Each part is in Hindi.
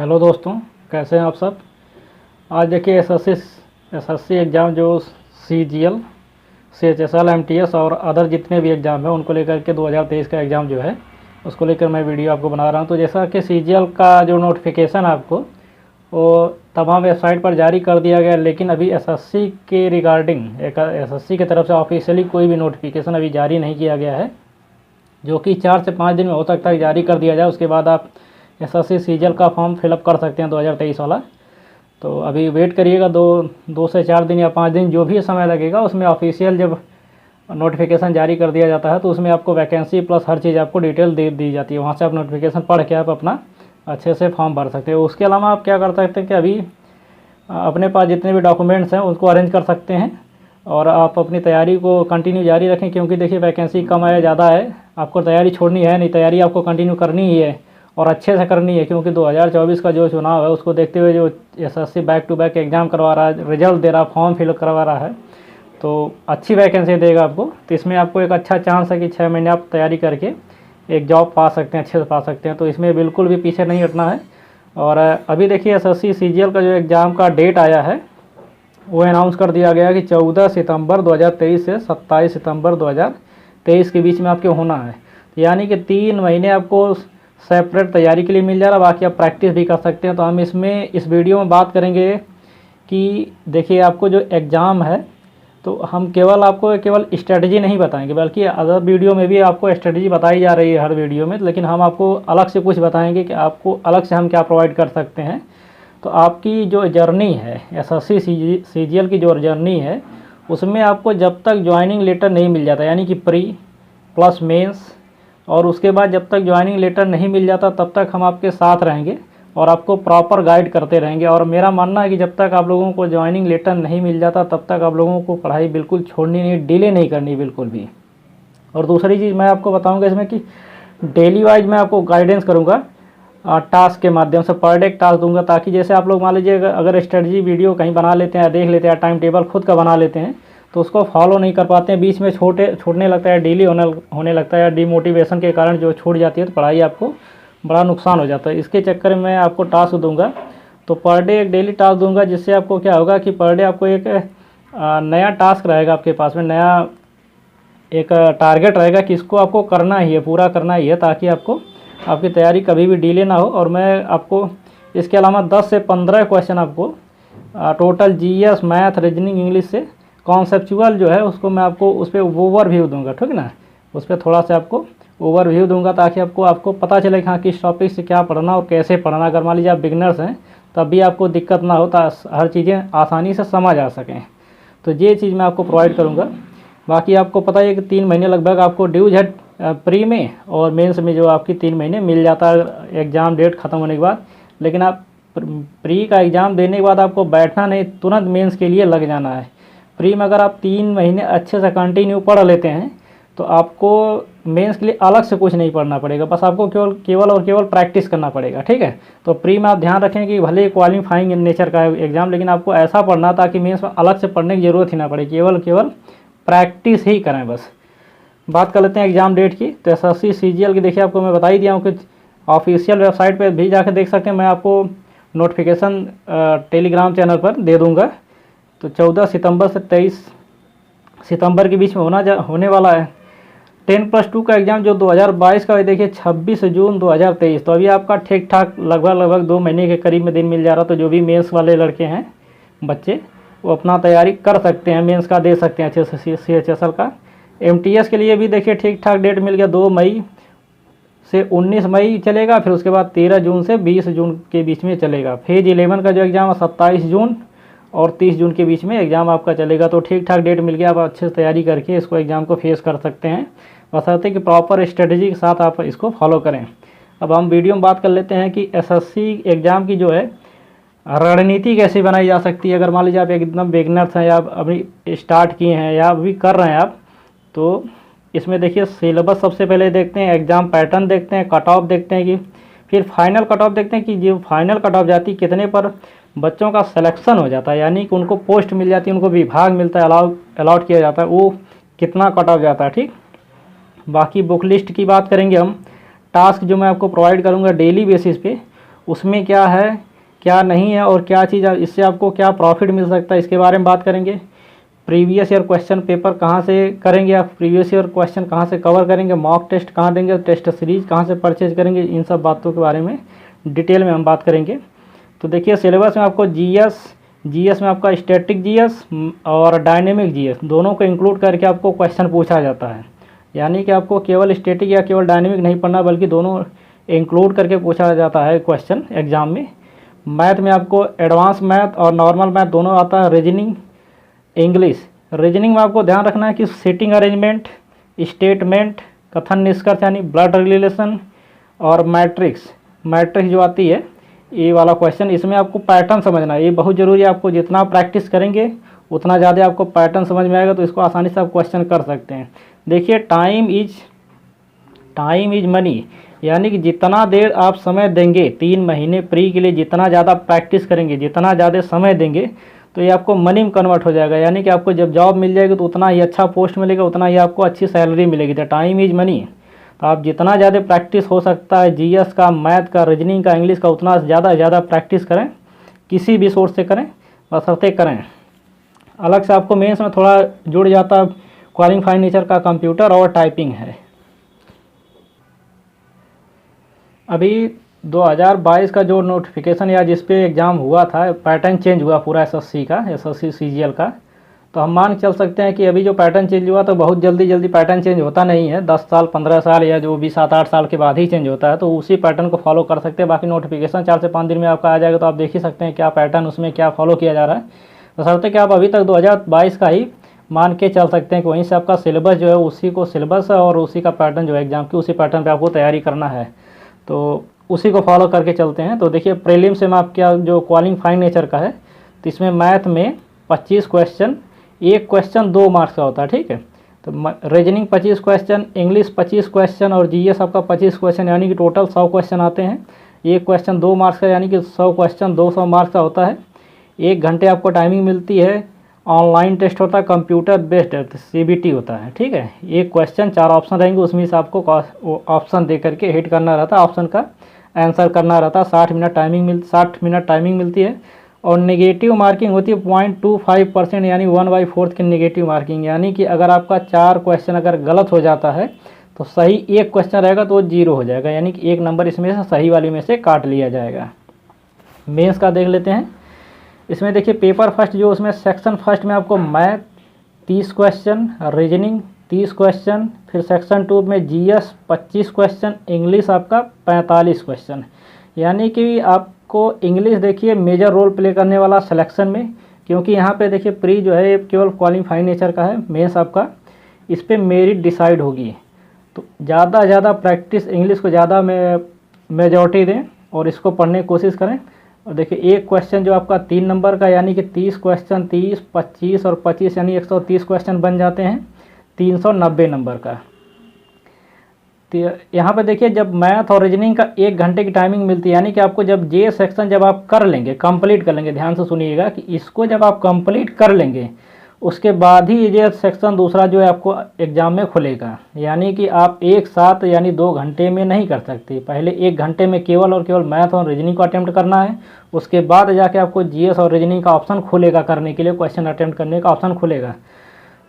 हेलो दोस्तों, कैसे हैं आप सब। आज देखिए एसएससी एग्ज़ाम जो सीजीएल, सीएचएसएल, एमटीएस और अदर जितने भी एग्ज़ाम हैं उनको लेकर के 2023 का एग्ज़ाम जो है उसको लेकर मैं वीडियो आपको बना रहा हूं। तो जैसा कि सीजीएल का जो नोटिफिकेशन है आपको वो तमाम वेबसाइट पर जारी कर दिया गया, लेकिन अभी एसएससी के रिगार्डिंग एसएससी की तरफ से ऑफिशियली कोई भी नोटिफिकेशन अभी जारी नहीं किया गया है, जो कि 4 से 5 दिन में हो सकता है जारी कर दिया जाए। उसके बाद आप एसएससी सीजीएल का फॉर्म फिलअप कर सकते हैं 2023 वाला। तो अभी वेट करिएगा, दो से 4 दिन या 5 दिन जो भी समय लगेगा, उसमें ऑफिशियल जब नोटिफिकेशन जारी कर दिया जाता है तो उसमें आपको वैकेंसी प्लस हर चीज़ आपको डिटेल दे दी जाती है। वहाँ से आप नोटिफिकेशन पढ़ के आप अपना अच्छे से फॉर्म भर सकते हो। उसके अलावा आप क्या कर सकते हैं कि अभी अपने पास जितने भी डॉक्यूमेंट्स हैं उनको अरेंज कर सकते हैं और आप अपनी तैयारी को कंटिन्यू जारी रखें, क्योंकि देखिए वैकेंसी कम है ज़्यादा है, आपको तैयारी छोड़नी है नहीं, तैयारी आपको कंटिन्यू करनी ही है और अच्छे से करनी है। क्योंकि 2024 का जो चुनाव है उसको देखते हुए जो SSC back to back exam करवा रहा है, रिजल्ट दे रहा, फॉर्म फिल करवा रहा है, तो अच्छी वैकेंसी देगा आपको। तो इसमें आपको एक अच्छा चांस है कि 6 महीने आप तैयारी करके एक जॉब पा सकते हैं, अच्छे से पा सकते हैं। तो इसमें बिल्कुल भी पीछे नहीं हटना है। और अभी देखिए एसएससी सीजीएल का जो एग्ज़ाम का डेट आया है वो अनाउंस कर दिया गया कि 14 सितंबर 2023 से 27 सितंबर 2023 के बीच में आपके होना है। यानी कि 3 महीने आपको सेपरेट तैयारी के लिए मिल जा रहा, बाकी आप प्रैक्टिस भी कर सकते हैं। तो हम इस वीडियो में बात करेंगे कि देखिए आपको जो एग्ज़ाम है तो हम आपको केवल स्ट्रेटजी नहीं बताएंगे, बल्कि अदर वीडियो में भी आपको स्ट्रेटजी बताई जा रही है हर वीडियो में, लेकिन हम आपको अलग से कुछ बताएंगे कि आपको अलग से हम क्या प्रोवाइड कर सकते हैं। तो आपकी जो जर्नी है एसएससी सीजीएल की जो जर्नी है उसमें आपको जब तक ज्वाइनिंग लेटर नहीं मिल जाता, यानी कि प्री प्लस मेंस, और उसके बाद जब तक ज्वाइनिंग लेटर नहीं मिल जाता तब तक हम आपके साथ रहेंगे और आपको प्रॉपर गाइड करते रहेंगे। और मेरा मानना है कि जब तक आप लोगों को ज्वाइनिंग लेटर नहीं मिल जाता तब तक आप लोगों को पढ़ाई बिल्कुल छोड़नी नहीं, डिले नहीं करनी बिल्कुल भी। और दूसरी चीज़ मैं आपको बताऊंगा इसमें कि डेली वाइज मैं आपको गाइडेंस करूंगा टास्क के माध्यम से, पर डे टास्क दूंगा, ताकि जैसे आप लोग मान लीजिए अगर स्ट्रेटजी वीडियो कहीं बना लेते हैं, देख लेते हैं, टाइम टेबल खुद का बना लेते हैं तो उसको फॉलो नहीं कर पाते हैं, बीच में छूटने लगता है, डिले होने लगता है, या डिमोटिवेशन के कारण जो छूट जाती है तो पढ़ाई आपको बड़ा नुकसान हो जाता है। इसके चक्कर में मैं आपको टास्क दूंगा, तो पर डे एक डेली टास्क दूंगा, जिससे आपको क्या होगा कि पर डे आपको एक नया टास्क रहेगा आपके पास में, नया एक टारगेट रहेगा कि इसको आपको करना ही है, पूरा करना ही है, ताकि आपकी तैयारी कभी भी डिले ना हो। और मैं आपको इसके अलावा 10 से 15 क्वेश्चन आपको total GS, math, reasoning, English से कॉन्सेप्चुअल जो है उसको मैं आपको उस पर ओवरव्यू दूंगा, ठीक है ना, उस पर थोड़ा सा आपको ओवरव्यू दूंगा ताकि आपको पता चले कि हाँ किस टॉपिक से क्या पढ़ना और कैसे पढ़ना। अगर मान लीजिए आप बिगनर्स हैं तब भी आपको दिक्कत ना हो, हर चीज़ें आसानी से समझ आ सकें। तो ये चीज़ मैं आपको प्रोवाइड करूँगा। बाकी आपको पता है कि 3 महीने लगभग आपको ड्यूज है प्री में, और मेंस में जो आपकी 3 महीने मिल जाता है एग्ज़ाम डेट ख़त्म होने के बाद। लेकिन आप प्री का एग्ज़ाम देने के बाद आपको बैठना नहीं, तुरंत मेंस के लिए लग जाना है। प्री में अगर आप 3 महीने अच्छे से कंटिन्यू पढ़ लेते हैं तो आपको मेंस के लिए अलग से कुछ नहीं पढ़ना पड़ेगा, बस आपको केवल प्रैक्टिस करना पड़ेगा, ठीक है। तो प्री में आप ध्यान रखें कि भले क्वालिफाइंग नेचर का एग्ज़ाम, लेकिन आपको ऐसा पढ़ना ताकि मेंस में अलग से पढ़ने की ज़रूरत ही ना पड़े, केवल प्रैक्टिस ही करें बस। बात कर लेते हैं एग्ज़ाम डेट की। तो एसएससी सीजीएल की देखिए आपको मैं बता ही दिया हूँ कि ऑफिशियल वेबसाइट पे भी जाकर देख सकते हैं, मैं आपको नोटिफिकेशन टेलीग्राम चैनल पर दे दूँगा। तो 14 सितंबर से 23 सितंबर के बीच में होने वाला है 10+2 का एग्ज़ाम जो 2022 का है। देखिए 26 जून 2023, तो अभी आपका ठीक ठाक लगभग 2 महीने के करीब में दिन मिल जा रहा। तो जो भी मेंस वाले लड़के हैं बच्चे वो अपना तैयारी कर सकते हैं, मेंस का दे सकते हैं अच्छे से, सीएचएसएल का। एमटीएस के लिए भी देखिए ठीक ठाक डेट मिल गया, 2 मई से 19 मई चलेगा, फिर उसके बाद 13 जून से 20 जून के बीच में चलेगा। फेज 11 का जो एग्ज़ाम है 27 जून और 30 जून के बीच में एग्ज़ाम आपका चलेगा। तो ठीक ठाक डेट मिल गया, आप अच्छे से तैयारी करके इसको एग्ज़ाम को फेस कर सकते हैं, बशर्ते कि प्रॉपर स्ट्रेटजी के साथ आप इसको फॉलो करें। अब हम वीडियो में बात कर लेते हैं कि एसएससी एग्ज़ाम की जो है रणनीति कैसे बनाई जा सकती है। अगर मान लीजिए आप एकदम बिगनर्स हैं या अभी स्टार्ट किए हैं या अभी कर रहे हैं आप, तो इसमें देखिए सिलेबस सबसे पहले देखते हैं, एग्ज़ाम पैटर्न देखते हैं, कट ऑफ देखते हैं कि फिर फाइनल कट ऑफ देखते हैं कि जो फाइनल कट ऑफ जाती है कितने पर बच्चों का सिलेक्शन हो जाता है, यानी कि उनको पोस्ट मिल जाती है, उनको विभाग मिलता है, अलाउट किया जाता है, वो कितना कट ऑफ जाता है, ठीक। बाकी बुक लिस्ट की बात करेंगे हम, टास्क जो मैं आपको प्रोवाइड करूँगा डेली बेसिस पे उसमें क्या है क्या नहीं है और क्या चीज़ इससे आपको क्या प्रॉफिट मिल सकता है इसके बारे में बात करेंगे। प्रीवियस ईयर क्वेश्चन पेपर कहाँ से करेंगे आप, प्रीवियस ईयर क्वेश्चन कहाँ से कवर करेंगे, मॉक टेस्ट कहाँ देंगे, टेस्ट सीरीज कहाँ से परचेज करेंगे, इन सब बातों के बारे में डिटेल में हम बात करेंगे। तो देखिए सिलेबस में आपको जीएस में आपका स्टैटिक जीएस और डायनेमिक जीएस दोनों को इंक्लूड करके आपको क्वेश्चन पूछा जाता है। यानी कि आपको केवल स्टैटिक या केवल डायनेमिक नहीं पढ़ना बल्कि दोनों इंक्लूड करके पूछा जाता है क्वेश्चन एग्जाम में। मैथ में आपको एडवांस मैथ और नॉर्मल मैथ दोनों आता है। Reasoning, English. रीजनिंग में आपको ध्यान रखना है कि सिटिंग अरेंजमेंट, स्टेटमेंट, कथन निष्कर्ष यानी ब्लड रिलेशन और मैट्रिक्स जो आती है ये वाला क्वेश्चन, इसमें आपको पैटर्न समझना है। ये बहुत ज़रूरी है, आपको जितना प्रैक्टिस करेंगे उतना ज़्यादा आपको पैटर्न समझ में आएगा, तो इसको आसानी से आप क्वेश्चन कर सकते हैं। देखिए टाइम इज मनी, यानी कि जितना देर आप समय देंगे 3 महीने प्री के लिए, जितना ज़्यादा प्रैक्टिस करेंगे, जितना ज़्यादा समय देंगे, तो ये आपको मनी में कन्वर्ट हो जाएगा। यानी कि आपको जब जॉब मिल जाएगी तो उतना ही अच्छा पोस्ट मिलेगा, उतना ही आपको अच्छी सैलरी मिलेगी। तो टाइम इज मनी। तो आप जितना ज़्यादा प्रैक्टिस हो सकता है जीएस का, मैथ का, रीजनिंग का, इंग्लिश का, उतना ज़्यादा प्रैक्टिस करें, किसी भी सोर्स से करें, बशर्ते करें। अलग से आपको मेंस में थोड़ा जुड़ जाता है क्वालिफाइंग नेचर का, कंप्यूटर और टाइपिंग है। अभी 2022 का जो नोटिफिकेशन या जिस पे एग्ज़ाम हुआ था, पैटर्न चेंज हुआ पूरा एसएससी का, एसएससी सीजीएल का, तो हम मान चल सकते हैं कि अभी जो पैटर्न चेंज हुआ तो बहुत जल्दी पैटर्न चेंज होता नहीं है। 10 साल 15 साल या जो भी 7-8 साल के बाद ही चेंज होता है, तो उसी पैटर्न को फॉलो कर सकते हैं। बाकी नोटिफिकेशन 4 से 5 दिन में आपका आ जाएगा, तो आप देख ही सकते हैं क्या पैटर्न उसमें क्या फॉलो किया जा रहा है। तो सबसे कि आप अभी तक 2022 का ही मान के चल सकते हैं कि वहीं से आपका सिलेबस जो है उसी को सिलेबस और उसी का पैटर्न जो है एग्जाम की, उसी पैटर्न पर आपको तैयारी करना है, तो उसी को फॉलो करके चलते हैं। तो देखिए प्रीलिम्स में आपका जो क्वालिफाइंग नेचर का है, तो इसमें मैथ में 25 क्वेश्चन, एक क्वेश्चन 2 मार्क्स का होता है, ठीक है। तो रीजनिंग 25 क्वेश्चन, इंग्लिश 25 क्वेश्चन और जीएस आपका 25 क्वेश्चन, यानी कि टोटल 100 क्वेश्चन आते हैं। एक क्वेश्चन 2 मार्क्स का, यानी कि 100 क्वेश्चन 200 मार्क्स का होता है। 1 घंटे आपको टाइमिंग मिलती है। ऑनलाइन टेस्ट होता है, कंप्यूटर बेस्ड सीबीटी होता है, ठीक है। एक क्वेश्चन 4 ऑप्शन रहेंगे, उसमें से आपको ऑप्शन दे करके हिट करना रहता है, ऑप्शन का आंसर करना रहता है। 60 मिनट टाइमिंग मिलती है। और नेगेटिव मार्किंग होती है 0.25%, यानी 1/4 की नेगेटिव मार्किंग। यानी कि अगर आपका 4 क्वेश्चन अगर गलत हो जाता है तो सही 1 क्वेश्चन रहेगा तो 0 हो जाएगा, यानी कि 1 नंबर इसमें से सही वाली में से काट लिया जाएगा। मेंस का देख लेते हैं। इसमें देखिए पेपर फर्स्ट जो उसमें सेक्शन फर्स्ट में आपको मैथ 30 क्वेश्चन, रीजनिंग 30 क्वेश्चन, फिर सेक्शन 2 में जीएस 25 क्वेश्चन, इंग्लिश आपका 45 क्वेश्चन। यानी कि आपको इंग्लिश देखिए मेजर रोल प्ले करने वाला सिलेक्शन में, क्योंकि यहाँ पे देखिए प्री जो है केवल क्वालिफाइंग नेचर का है, मेंस आपका इस पर मेरिट डिसाइड होगी। तो ज़्यादा प्रैक्टिस इंग्लिश को ज़्यादा मेजॉरिटी दें और इसको पढ़ने की कोशिश करें। और देखिए एक क्वेश्चन जो आपका 3 नंबर का, यानी कि 30 क्वेश्चन 30, 25 और 25 यानी 130 क्वेश्चन बन जाते हैं 390 नंबर का। तो यहाँ पे देखिए जब मैथ और रीजनिंग का 1 घंटे की टाइमिंग मिलती है, यानी कि आपको जब जे सेक्शन जब आप कर लेंगे, कंप्लीट कर लेंगे, ध्यान से सुनिएगा कि इसको जब आप कंप्लीट कर लेंगे उसके बाद ही ये सेक्शन दूसरा जो है आपको एग्ज़ाम में खुलेगा। यानी कि आप एक साथ यानी 2 घंटे में नहीं कर सकते। पहले 1 घंटे में केवल और केवल मैथ और रीजनिंग को अटेम्प्ट करना है, उसके बाद जाके आपको जीएस और रीजनिंग का ऑप्शन खुलेगा करने के लिए, क्वेश्चन अटेम्प्ट करने का ऑप्शन खुलेगा।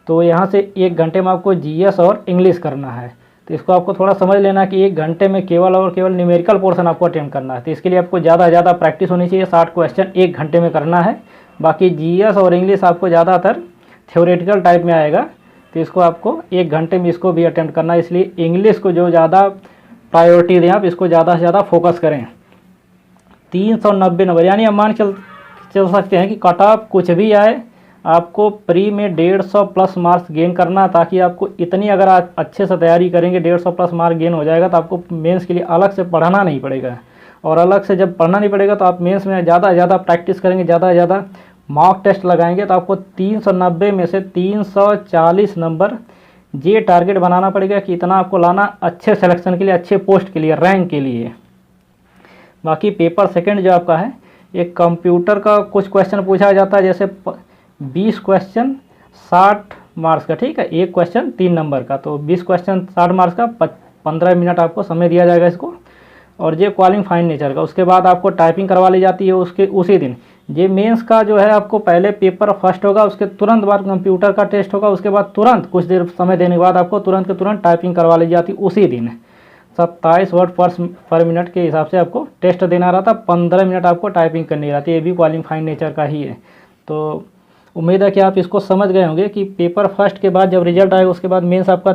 तो यहाँ से 1 घंटे में आपको जीएस और इंग्लिश करना है। तो इसको आपको थोड़ा समझ लेना कि 1 घंटे में केवल और केवल न्यूमेरिकल पोर्शन आपको अटेम्प्ट करना है। तो इसके लिए आपको ज़्यादा प्रैक्टिस होनी चाहिए। 60 क्वेश्चन 1 घंटे में करना है। बाकी जीएस और इंग्लिश आपको ज़्यादातर थ्योरेटिकल टाइप में आएगा, तो इसको आपको 1 घंटे में इसको भी अटेम्प्ट करना है। इसलिए इंग्लिश को जो ज़्यादा प्रायोरिटी दें, आप इसको ज़्यादा से ज़्यादा फोकस करें। 390 नंबर, यानी हम मान चल सकते हैं कि कट ऑफ कुछ भी आए, आपको प्री में 150 प्लस मार्क्स गेन करना, ताकि आपको इतनी अगर आप अच्छे से तैयारी करेंगे 150 प्लस मार्क गेन हो जाएगा, तो आपको मेंस के लिए अलग से पढ़ना नहीं पड़ेगा। और अलग से जब पढ़ना नहीं पड़ेगा तो आप मेंस में ज़्यादा प्रैक्टिस करेंगे, ज़्यादा मॉक टेस्ट लगाएंगे, तो आपको 390 में से 340 नंबर ये टारगेट बनाना पड़ेगा कि इतना आपको लाना अच्छे सिलेक्शन के लिए, अच्छे पोस्ट के लिए, रैंक के लिए। बाकी पेपर सेकंड जो आपका है, एक कंप्यूटर का कुछ क्वेश्चन पूछा जाता है, जैसे 20 क्वेश्चन 60 मार्क्स का, ठीक है। एक क्वेश्चन 3 नंबर का, तो 20 क्वेश्चन 60 मार्क्स का, 15 मिनट आपको समय दिया जाएगा इसको। और ये क्वालिफाइंग फाइन नेचर का। उसके बाद आपको टाइपिंग करवा ली जाती है उसके उसी दिन। ये मेंस का जो है आपको पहले पेपर फर्स्ट होगा, उसके तुरंत बाद कंप्यूटर का टेस्ट होगा, उसके बाद तुरंत कुछ देर समय देने के बाद आपको तुरंत के तुरंत टाइपिंग करवा ली जाती उसी दिन। 27 वर्ड पर मिनट के हिसाब से आपको टेस्ट देना रहता, 15 मिनट आपको टाइपिंग करनी रहती है। ये भी क्वालिफाइंग फाइन नेचर का ही है। तो उम्मीद है कि आप इसको समझ गए होंगे कि पेपर फर्स्ट के बाद जब रिजल्ट आएगा उसके बाद मेंस आपका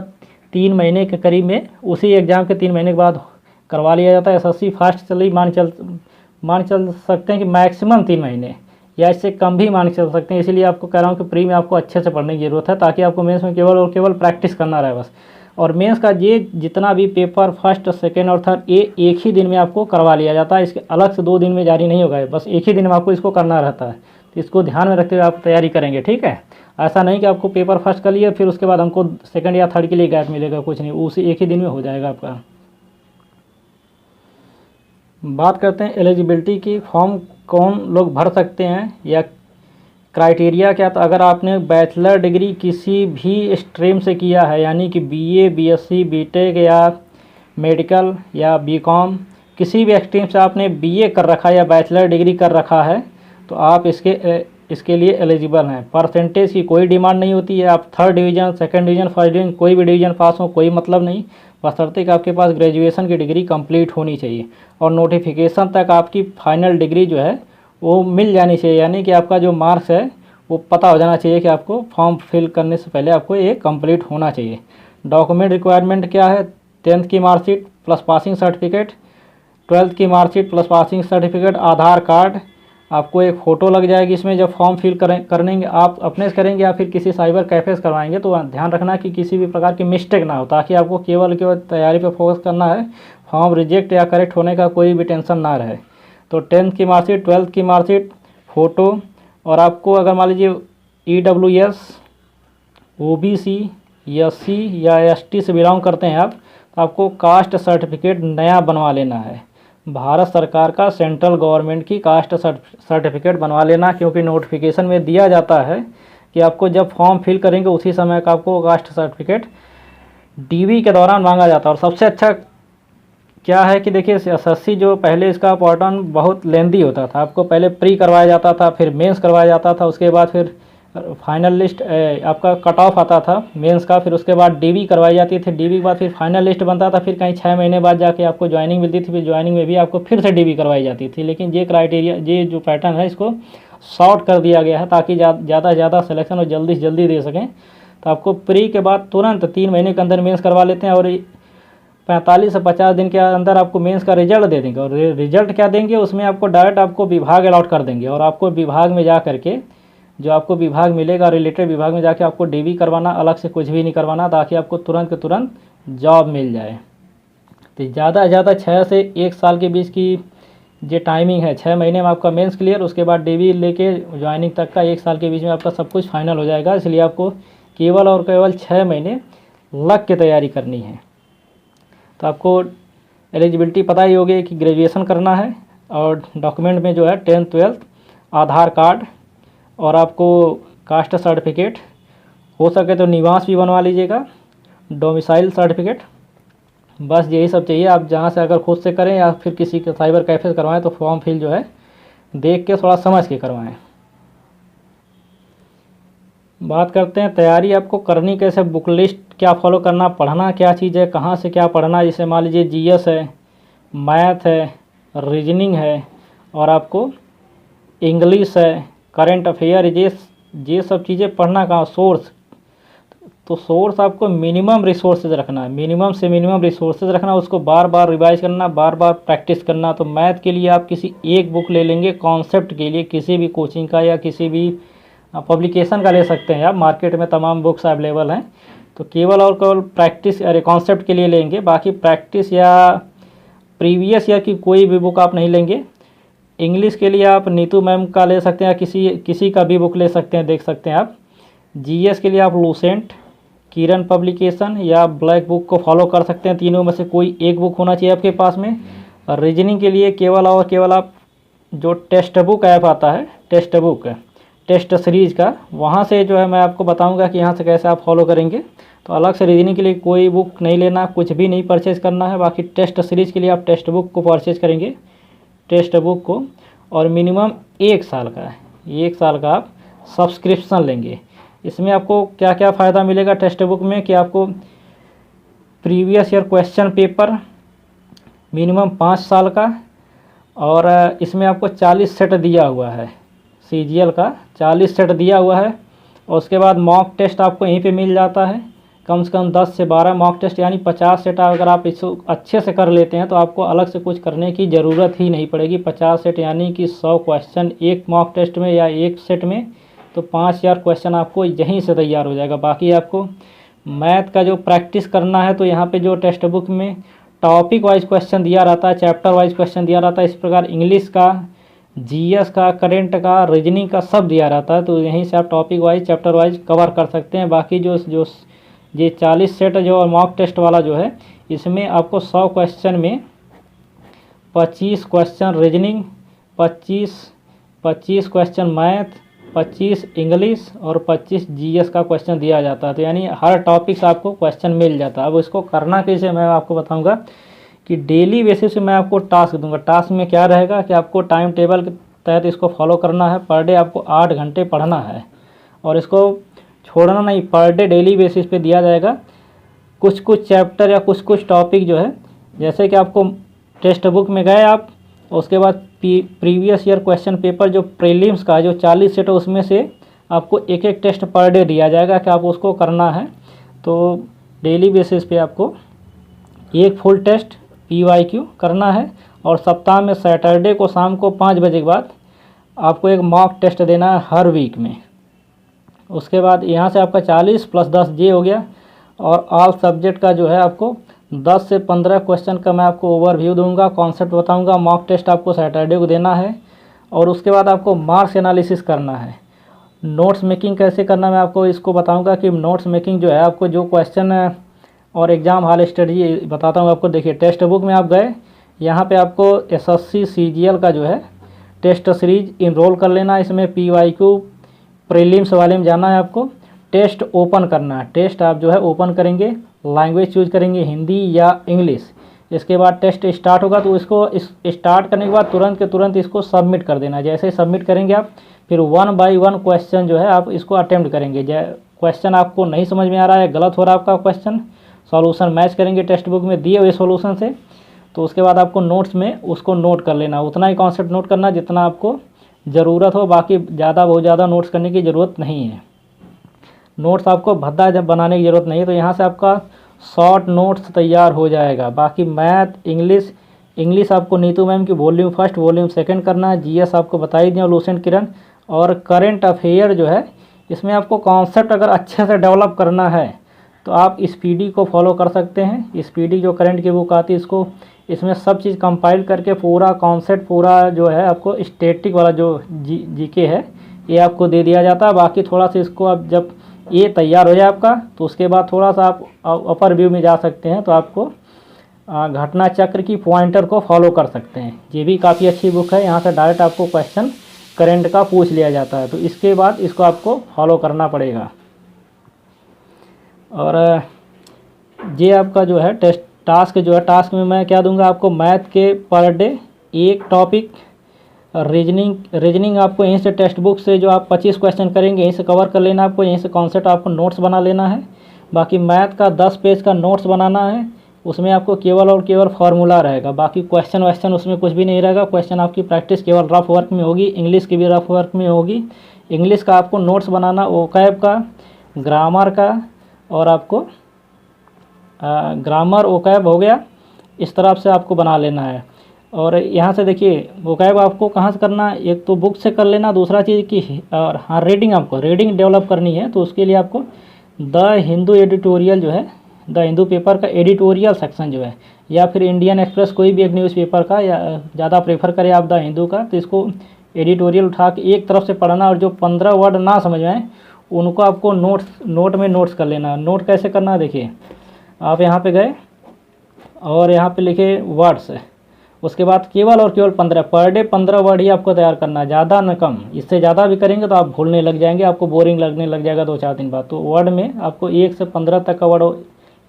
3 महीने के करीब में उसी एग्ज़ाम के 3 महीने के बाद करवा लिया जाता है। एसएससी फास्ट चली मान चल सकते हैं कि मैक्सिमम 3 महीने या इससे कम भी मान चल सकते हैं। इसीलिए आपको कह रहा हूँ कि प्री में आपको अच्छे से पढ़ने की ज़रूरत है, ताकि आपको मेंस में केवल और केवल प्रैक्टिस करना रहे बस। और मेंस का ये जितना भी पेपर फर्स्ट सेकेंड और थर्ड ये एक ही दिन में आपको करवा लिया जाता है। इसके अलग से 2 दिन में जारी नहीं होगा, बस एक ही दिन में आपको इसको करना रहता है। तो इसको ध्यान में रखते हुए आप तैयारी करेंगे, ठीक है। ऐसा नहीं कि आपको पेपर फर्स्ट कर लिए फिर उसके बाद हमको सेकंड या थर्ड के लिए गैप मिलेगा, कुछ नहीं, उसी एक ही दिन में हो जाएगा आपका। बात करते हैं एलिजिबिलिटी की, फॉर्म कौन लोग भर सकते हैं या क्राइटेरिया क्या। तो अगर आपने बैचलर डिग्री किसी भी स्ट्रीम से किया है, यानी कि बीए, बीएससी, बीटेक या मेडिकल या बीकॉम, किसी भी स्ट्रीम से आपने बीए कर रखा है या बैचलर डिग्री कर रखा है, तो आप इसके लिए एलिजिबल हैं। परसेंटेज की कोई डिमांड नहीं होती है। आप third division, second division, first division, कोई भी डिवीज़न पास हो, कोई मतलब नहीं, बशर्ते कि आपके पास ग्रेजुएशन की डिग्री कंप्लीट होनी चाहिए और नोटिफिकेशन तक आपकी फाइनल डिग्री जो है वो मिल जानी चाहिए। यानी कि आपका जो मार्क्स है वो पता हो जाना चाहिए कि आपको फॉर्म फिल करने से पहले आपको ये कंप्लीट होना चाहिए। डॉक्यूमेंट रिक्वायरमेंट क्या है, 10th की marksheet plus passing certificate, 12th की मार्कशीट प्लस पासिंग सर्टिफिकेट, आधार कार्ड, आपको एक फ़ोटो लग जाएगी इसमें। जब फॉर्म फिल करेंगे आप अपने से करेंगे या फिर किसी साइबर कैफ़े से करवाएंगे, तो ध्यान रखना कि किसी भी प्रकार की मिस्टेक ना हो, ताकि आपको केवल तैयारी पर फोकस करना है, फॉर्म रिजेक्ट या करेक्ट होने का कोई भी टेंशन ना रहे। तो 10th की मार्कशीट, 12th की मार्कशीट, फ़ोटो, और आपको अगर मान लीजिए EWS, OBC, SC या ST से बिलोंग करते हैं आप, तो आपको कास्ट सर्टिफिकेट नया बनवा लेना है। भारत सरकार का, सेंट्रल गवर्नमेंट की कास्ट सर्टिफिकेट बनवा लेना, क्योंकि नोटिफिकेशन में दिया जाता है कि आपको जब फॉर्म फिल करेंगे उसी समय का आपको कास्ट सर्टिफिकेट DV के दौरान मांगा जाता है। और सबसे अच्छा क्या है कि देखिए एसएससी जो पहले इसका पैटर्न बहुत लेंदी होता था, आपको पहले प्री करवाया जाता था, फिर मेंस करवाया जाता था, उसके बाद फिर फाइनल लिस्ट आपका कट ऑफ आता था मेंस का, फिर उसके बाद DV करवाई जाती थी, DV के बाद फिर फाइनल लिस्ट बनता था, फिर कहीं 6 महीने बाद जाके आपको ज्वाइनिंग मिलती थी, फिर ज्वाइनिंग में भी आपको फिर से DV करवाई जाती थी। लेकिन ये क्राइटेरिया, ये जो पैटर्न है इसको शॉर्ट कर दिया गया है, ताकि ज़्यादा से ज़्यादा सिलेक्शन और जल्दी से जल्दी दे सकें। तो आपको प्री के बाद तुरंत 3 महीने के अंदर मेंस करवा लेते हैं और 45 से 50 दिन के अंदर आपको मेंस का रिजल्ट दे देंगे। और रिजल्ट क्या देंगे, उसमें आपको डायरेक्ट आपको विभाग अलॉट कर देंगे, और आपको विभाग में जा करके जो आपको विभाग मिलेगा, रिलेटेड विभाग में जाके आपको DV करवाना, अलग से कुछ भी नहीं करवाना, ताकि आपको तुरंत के तुरंत जॉब मिल जाए। तो ज़्यादा से ज़्यादा 6 से 1 साल के बीच की जो टाइमिंग है, 6 महीने में आपका मेंस क्लियर, उसके बाद DV लेके ज्वाइनिंग तक का 1 साल के बीच में आपका सब कुछ फाइनल हो जाएगा। इसलिए आपको केवल और केवल 6 महीने लग के तैयारी करनी है। तो आपको एलिजिबिलिटी पता ही होगी कि ग्रेजुएशन करना है, और डॉक्यूमेंट में जो है 10th 12th, आधार कार्ड, और आपको कास्ट सर्टिफिकेट, हो सके तो निवास भी बनवा लीजिएगा, डोमिसाइल सर्टिफिकेट, बस यही सब चाहिए। आप जहाँ से अगर खुद से करें या फिर किसी के साइबर कैफे से करवाएं, तो फॉर्म फिल जो है देख के थोड़ा समझ के करवाएं। बात करते हैं तैयारी आपको करनी कैसे, बुक लिस्ट क्या फॉलो करना, पढ़ना क्या चीज़ है, कहाँ से क्या पढ़ना। जैसे मान लीजिए GS है, मैथ है, रीजनिंग है, और आपको इंग्लिश है, करंट अफेयर, ये सब चीज़ें पढ़ना कहाँ, सोर्स। तो सोर्स आपको मिनिमम रिसोर्सेज रखना है, मिनिमम से मिनिमम रिसोर्सेज रखना, उसको बार बार रिवाइज करना, बार बार प्रैक्टिस करना। तो मैथ के लिए आप किसी एक बुक ले लेंगे, कॉन्सेप्ट के लिए किसी भी कोचिंग का या किसी भी पब्लिकेशन का ले सकते हैं आप, मार्केट में तमाम बुक्स अवेलेबल हैं। तो केवल और केवल प्रैक्टिस अरे कॉन्सेप्ट के लिए लेंगे, बाकी प्रैक्टिस या प्रीवियस ईयर की कोई भी बुक आप नहीं लेंगे। इंग्लिश के लिए आप नीतू मैम का ले सकते हैं, किसी का भी बुक ले सकते हैं, देख सकते हैं आप। GS के लिए आप लूसेंट, किरण पब्लिकेशन या ब्लैक बुक को फॉलो कर सकते हैं, तीनों में से कोई एक बुक होना चाहिए आपके पास में। और रीजनिंग के लिए केवल और केवल आप जो टेक्स्ट बुक ऐप आता है, टेक्स्ट बुक टेस्ट सीरीज़ का, वहाँ से जो है मैं आपको बताऊंगा कि यहाँ से कैसे आप फॉलो करेंगे। तो अलग से रीजनिंग के लिए कोई बुक नहीं लेना, कुछ भी नहीं परचेज़ करना है। बाकी टेस्ट सीरीज़ के लिए आप टेक्स्ट बुक को परचेज़ करेंगे, टेक्स्ट बुक को, और मिनिमम 1 साल का, 1 साल का आप सब्सक्रिप्शन लेंगे। इसमें आपको क्या क्या फ़ायदा मिलेगा टेक्स्ट बुक में कि आपको previous year question paper minimum 5 साल का, और इसमें आपको 40 सेट दिया हुआ है, CGL का 40 सेट दिया हुआ है। और उसके बाद मॉक टेस्ट आपको यहीं पे मिल जाता है, कम से कम 10 से 12 मॉक टेस्ट, यानी 50 सेट अगर आप इसको अच्छे से कर लेते हैं तो आपको अलग से कुछ करने की ज़रूरत ही नहीं पड़ेगी। 50 सेट यानी कि 100 क्वेश्चन एक मॉक टेस्ट में या एक सेट में, तो 5000 क्वेश्चन आपको यहीं से तैयार हो जाएगा। बाकी आपको मैथ का जो प्रैक्टिस करना है तो यहाँ पे जो टेक्स्ट बुक में टॉपिक वाइज क्वेश्चन दिया रहता है, चैप्टर वाइज क्वेश्चन दिया रहता है। इस प्रकार इंग्लिश का, GS का, करंट का, रीजनिंग का सब दिया रहता है, तो यहीं से आप topic wise, chapter wise cover कर सकते हैं। बाकी जो ये 40 सेट जो मॉक टेस्ट वाला जो है, इसमें आपको 100 क्वेश्चन में 25 question reasoning, 25 question math, 25 English और 25 GS का क्वेश्चन दिया जाता है। तो यानी हर टॉपिक से आपको क्वेश्चन मिल जाता है। अब इसको करना कैसे मैं आपको बताऊंगा कि डेली बेसिस पे मैं आपको टास्क दूंगा। टास्क में क्या रहेगा कि आपको टाइम टेबल के तहत इसको फॉलो करना है। पर डे आपको 8 घंटे पढ़ना है, और इसको छोड़ना नहीं, पर डे डेली बेसिस पे दिया जाएगा। कुछ कुछ चैप्टर या कुछ कुछ टॉपिक जो है, जैसे कि आपको टेक्स्ट बुक में गए आप, उसके बाद प्रीवियस ईयर क्वेश्चन पेपर जो प्रीलिम्स का जो 40 सेट है, उसमें से आपको एक एक टेस्ट पर डे दिया जाएगा कि आप उसको करना है। तो डेली बेसिस पे आपको एक फुल टेस्ट PYQ करना है, और सप्ताह में सैटरडे को शाम को 5 बजे के बाद आपको एक मॉक टेस्ट देना है हर वीक में। उसके बाद यहाँ से आपका 40 + 10 जे हो गया, और ऑल सब्जेक्ट का जो है आपको 10 से 15 क्वेश्चन का मैं आपको ओवरव्यू दूंगा, कॉन्सेप्ट बताऊंगा। मॉक टेस्ट आपको सैटरडे को देना है, और उसके बाद आपको मार्क्स एनालिसिस करना है। नोट्स मेकिंग कैसे करना मैं आपको इसको बताऊंगा कि नोट्स मेकिंग जो है, आपको जो क्वेश्चन और एग्ज़ाम हॉल स्टडी बताता हूँ आपको। देखिए, टेक्स्ट बुक में आप गए, यहाँ पे आपको SSC CGL का जो है टेस्ट सीरीज इनरोल कर लेना। इसमें PYQ प्रीलिम्स वाले में जाना है आपको। टेस्ट ओपन करना है, टेस्ट आप जो है ओपन करेंगे, लैंग्वेज चूज करेंगे हिंदी या इंग्लिश। इसके बाद टेस्ट स्टार्ट होगा, तो इसको स्टार्ट करने के बाद तुरंत के तुरंत इसको सबमिट कर देना। जैसे ही सबमिट करेंगे आप, फिर 1 बाय 1 क्वेश्चन जो है आप इसको अटेम्प्ट करेंगे। क्वेश्चन आपको नहीं समझ में आ रहा है, गलत हो रहा है आपका क्वेश्चन, सॉल्यूशन मैच करेंगे टेक्स्ट बुक में दिए हुए सॉल्यूशन से। तो उसके बाद आपको नोट्स में उसको नोट कर लेना, उतना ही कॉन्सेप्ट नोट करना जितना आपको ज़रूरत हो। बाकी बहुत ज़्यादा नोट्स करने की ज़रूरत नहीं है। नोट्स आपको भद्दा जब बनाने की ज़रूरत नहीं है। तो यहाँ से आपका शॉर्ट नोट्स तैयार हो जाएगा। बाकी मैथ, इंग्लिश आपको नीतू मैम की वॉल्यूम 1, वॉल्यूम 2 करना है। GS आपको बता ही दिया, लूसेंट किरण। और करंट अफेयर जो है, इसमें आपको कॉन्सेप्ट अगर अच्छे से डेवलप करना है तो आप स्पीडी को फॉलो कर सकते हैं। स्पीडी जो करंट की बुक आती है, इसमें सब चीज़ कंपाइल करके पूरा कॉन्सेप्ट, पूरा जो है आपको स्टैटिक वाला जो जीके है, ये आपको दे दिया जाता है। बाकी थोड़ा सा इसको आप जब ये तैयार हो जाए आपका, तो उसके बाद थोड़ा सा आप अपर व्यू में जा सकते हैं, तो आपको घटना चक्र की पॉइंटर को फॉलो कर सकते हैं। ये भी काफ़ी अच्छी बुक है। यहाँ से डायरेक्ट आपको क्वेश्चन करंट का पूछ लिया जाता है, तो इसके बाद इसको आपको फॉलो करना पड़ेगा। और ये आपका जो है टास्क जो है, टास्क में मैं क्या दूंगा आपको, मैथ के पर डे एक टॉपिक, रीजनिंग आपको यहीं से टेक्स्ट बुक से जो आप 25 क्वेश्चन करेंगे यहीं से कवर कर लेना आपको। यहीं से कॉन्सेप्ट आपको नोट्स बना लेना है। बाकी मैथ का 10 पेज का नोट्स बनाना है, उसमें आपको केवल और केवल फार्मूला रहेगा। बाकी क्वेश्चन उसमें कुछ भी नहीं रहेगा। क्वेश्चन आपकी प्रैक्टिस केवल रफ वर्क में होगी। इंग्लिश की भी रफ वर्क में होगी। इंग्लिश का आपको नोट्स बनाना, वोकैब का, ग्रामर का, और आपको ग्रामर वोकैब हो गया, इस तरह से आपको बना लेना है। और यहाँ से देखिए, वोकैब आपको कहाँ से करना है, एक तो बुक से कर लेना, दूसरा चीज़ की और हाँ रीडिंग, आपको रीडिंग डेवलप करनी है। तो उसके लिए आपको द हिंदू एडिटोरियल जो है, द हिंदू पेपर का एडिटोरियल सेक्शन जो है, या फिर इंडियन एक्सप्रेस कोई भी एक न्यूज़पेपर का, या ज़्यादा प्रेफर करें आप द हिंदू का, तो इसको एडिटोरियल उठा के एक तरफ से पढ़ना। और जो 15 वर्ड ना समझ में आए उनको आपको नोट में नोट्स कर लेना। नोट कैसे करना है, देखिए आप यहाँ पे गए और यहाँ पे लिखे उसके बाद केवल और केवल 15 पर डे 15 वर्ड ही आपको तैयार करना है, ज़्यादा न कम। इससे ज़्यादा भी करेंगे तो आप भूलने लग जाएंगे, आपको बोरिंग लगने लग जाएगा 2-4 दिन बाद। तो वर्ड में आपको 1 से 15 तक का वर्ड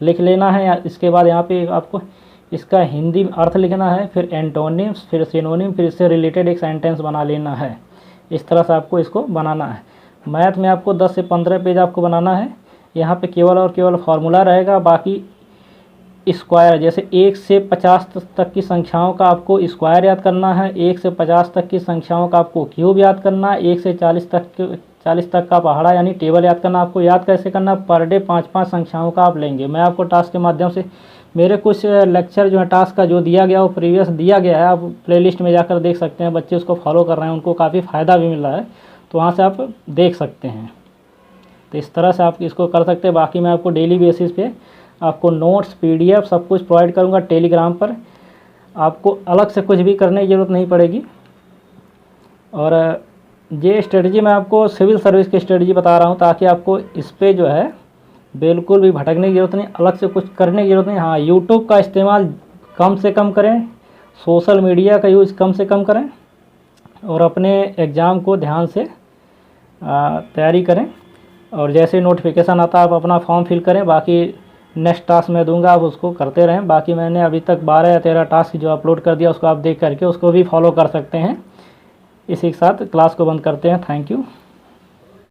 लिख लेना है। या इसके बाद यहाँ पे आपको इसका हिंदी अर्थ लिखना है, फिर एंटोनिम्स, फिर सिनोनिम, फिर इससे रिलेटेड एक सेंटेंस बना लेना है। इस तरह से आपको इसको बनाना है। मैथ में आपको 10 से 15 पेज आपको बनाना है। यहाँ पे केवल और केवल फार्मूला रहेगा, बाकी स्क्वायर, जैसे 1 से 50 तक की संख्याओं का आपको स्क्वायर याद करना है, 1 से 50 तक की संख्याओं का आपको क्यूब याद करना है, 1 से 40 तक का पहाड़ा यानी टेबल याद करना। आपको याद कैसे करना, पर डे 5-5 संख्याओं का आप लेंगे। मैं आपको टास्क के माध्यम से, मेरे कुछ लेक्चर जो है टास्क का जो दिया गया वो प्रीवियस दिया गया है, आप प्लेलिस्ट में जाकर देख सकते हैं। बच्चे उसको फॉलो कर रहे हैं, उनको काफ़ी फ़ायदा भी मिल रहा है, तो वहाँ से आप देख सकते हैं। तो इस तरह से आप इसको कर सकते हैं। बाकी मैं आपको डेली बेसिस पे आपको नोट्स, PDF सब कुछ प्रोवाइड करूँगा टेलीग्राम पर। आपको अलग से कुछ भी करने की ज़रूरत नहीं पड़ेगी। और ये स्ट्रेटजी मैं आपको सिविल सर्विस की स्ट्रेटजी बता रहा हूँ, ताकि आपको इस पर जो है बिल्कुल भी भटकने की ज़रूरत नहीं, अलग से कुछ करने की ज़रूरत नहीं। हाँ, यूट्यूब का इस्तेमाल कम से कम करें, सोशल मीडिया का यूज़ कम से कम करें, और अपने एग्ज़ाम को ध्यान से तैयारी करें। और जैसे नोटिफिकेशन आता है आप अपना फॉर्म फिल करें। बाकी नेक्स्ट टास्क मैं दूंगा, आप उसको करते रहें। बाकी मैंने अभी तक 12 या 13 टास्क जो अपलोड कर दिया, उसको आप देख करके उसको भी फॉलो कर सकते हैं। इसी के साथ क्लास को बंद करते हैं। Thank you.